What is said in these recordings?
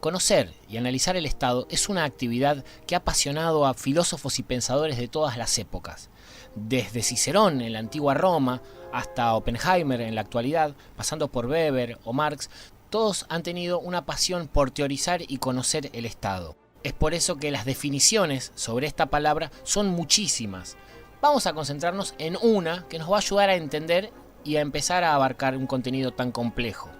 Conocer y analizar el Estado es una actividad que ha apasionado a filósofos y pensadores de todas las épocas. Desde Cicerón en la antigua Roma hasta Oppenheimer en la actualidad, pasando por Weber o Marx, todos han tenido una pasión por teorizar y conocer el Estado. Es por eso que las definiciones sobre esta palabra son muchísimas. Vamos a concentrarnos en una que nos va a ayudar a entender y a empezar a abarcar un contenido tan complejo.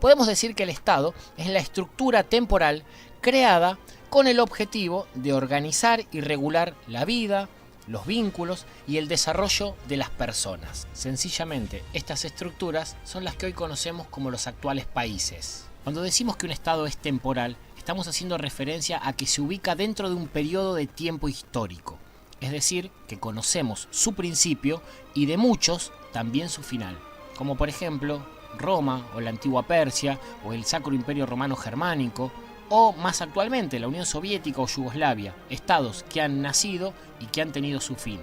Podemos decir que el Estado es la estructura temporal creada con el objetivo de organizar y regular la vida, los vínculos y el desarrollo de las personas. Sencillamente, estas estructuras son las que hoy conocemos como los actuales países. Cuando decimos que un Estado es temporal, estamos haciendo referencia a que se ubica dentro de un periodo de tiempo histórico. Es decir, que conocemos su principio y de muchos también su final. Como por ejemplo, Roma o la antigua Persia o el Sacro Imperio Romano Germánico o más actualmente la Unión Soviética o Yugoslavia, estados que han nacido y que han tenido su fin.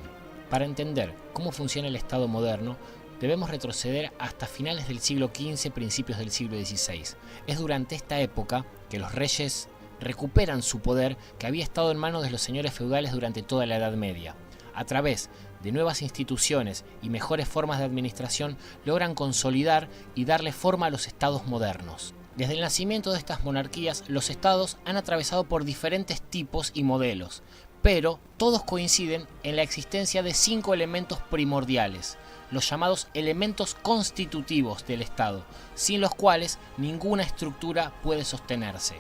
Para entender cómo funciona el Estado moderno, debemos retroceder hasta finales del siglo XV, principios del siglo XVI. Es durante esta época que los reyes recuperan su poder que había estado en manos de los señores feudales durante toda la Edad Media. A través de nuevas instituciones y mejores formas de administración logran consolidar y darle forma a los estados modernos. Desde el nacimiento de estas monarquías, los estados han atravesado por diferentes tipos y modelos, pero todos coinciden en la existencia de 5 elementos primordiales, los llamados elementos constitutivos del Estado, sin los cuales ninguna estructura puede sostenerse.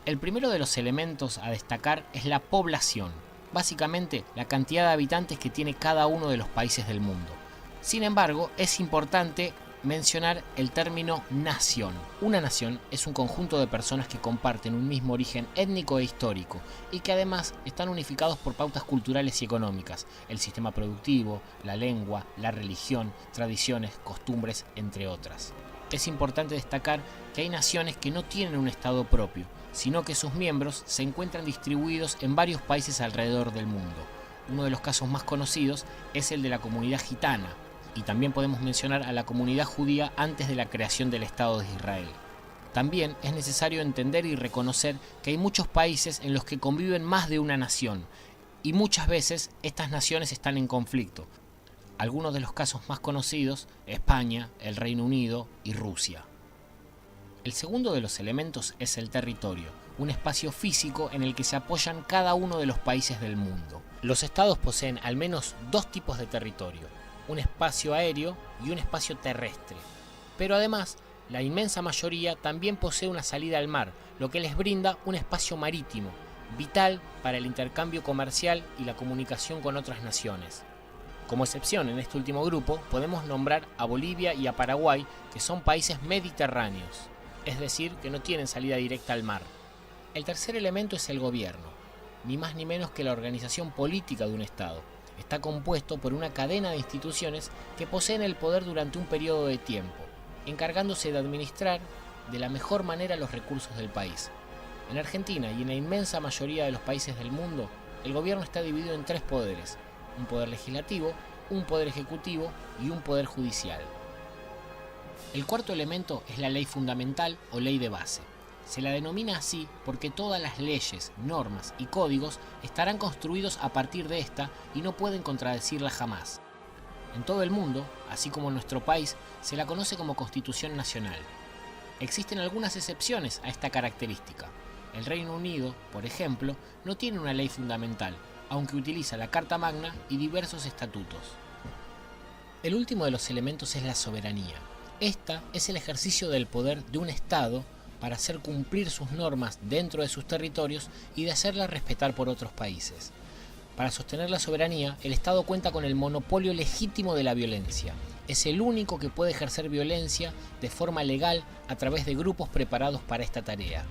El primero de los elementos a destacar es la población. Básicamente, la cantidad de habitantes que tiene cada uno de los países del mundo. Sin embargo, es importante mencionar el término nación. Una nación es un conjunto de personas que comparten un mismo origen étnico e histórico y que además están unificados por pautas culturales y económicas, el sistema productivo, la lengua, la religión, tradiciones, costumbres, entre otras. Es importante destacar que hay naciones que no tienen un estado propio, sino que sus miembros se encuentran distribuidos en varios países alrededor del mundo. Uno de los casos más conocidos es el de la comunidad gitana, y también podemos mencionar a la comunidad judía antes de la creación del Estado de Israel. También es necesario entender y reconocer que hay muchos países en los que conviven más de una nación, y muchas veces estas naciones están en conflicto. Algunos de los casos más conocidos, España, el Reino Unido y Rusia. El segundo de los elementos es el territorio, un espacio físico en el que se apoyan cada uno de los países del mundo. Los estados poseen al menos 2 tipos de territorio, un espacio aéreo y un espacio terrestre. Pero además, la inmensa mayoría también posee una salida al mar, lo que les brinda un espacio marítimo, vital para el intercambio comercial y la comunicación con otras naciones. Como excepción en este último grupo, podemos nombrar a Bolivia y a Paraguay, que son países mediterráneos, es decir, que no tienen salida directa al mar. El tercer elemento es el gobierno, ni más ni menos que la organización política de un Estado. Está compuesto por una cadena de instituciones que poseen el poder durante un periodo de tiempo, encargándose de administrar de la mejor manera los recursos del país. En Argentina y en la inmensa mayoría de los países del mundo, el gobierno está dividido en 3 poderes: un poder legislativo, un poder ejecutivo y un poder judicial. El cuarto elemento es la ley fundamental o ley de base. Se la denomina así porque todas las leyes, normas y códigos estarán construidos a partir de esta y no pueden contradecirla jamás. En todo el mundo, así como en nuestro país, se la conoce como Constitución Nacional. Existen algunas excepciones a esta característica. El Reino Unido, por ejemplo, no tiene una ley fundamental, aunque utiliza la Carta Magna y diversos estatutos. El último de los elementos es la soberanía. Esta es el ejercicio del poder de un Estado para hacer cumplir sus normas dentro de sus territorios y de hacerlas respetar por otros países. Para sostener la soberanía, el Estado cuenta con el monopolio legítimo de la violencia. Es el único que puede ejercer violencia de forma legal a través de grupos preparados para esta tarea.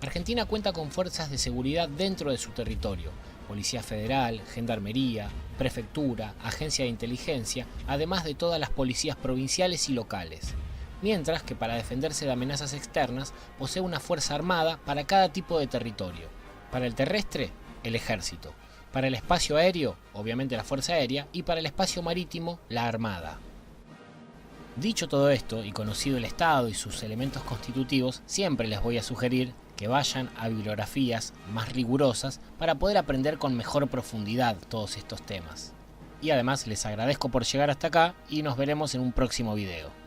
Argentina cuenta con fuerzas de seguridad dentro de su territorio: Policía Federal, Gendarmería, Prefectura, Agencia de Inteligencia, además de todas las policías provinciales y locales. Mientras que para defenderse de amenazas externas posee una fuerza armada para cada tipo de territorio. Para el terrestre, el ejército. Para el espacio aéreo, obviamente la Fuerza Aérea, y para el espacio marítimo, la Armada. Dicho todo esto y conocido el Estado y sus elementos constitutivos, siempre les voy a sugerir que vayan a bibliografías más rigurosas para poder aprender con mejor profundidad todos estos temas. Y además les agradezco por llegar hasta acá y nos veremos en un próximo video.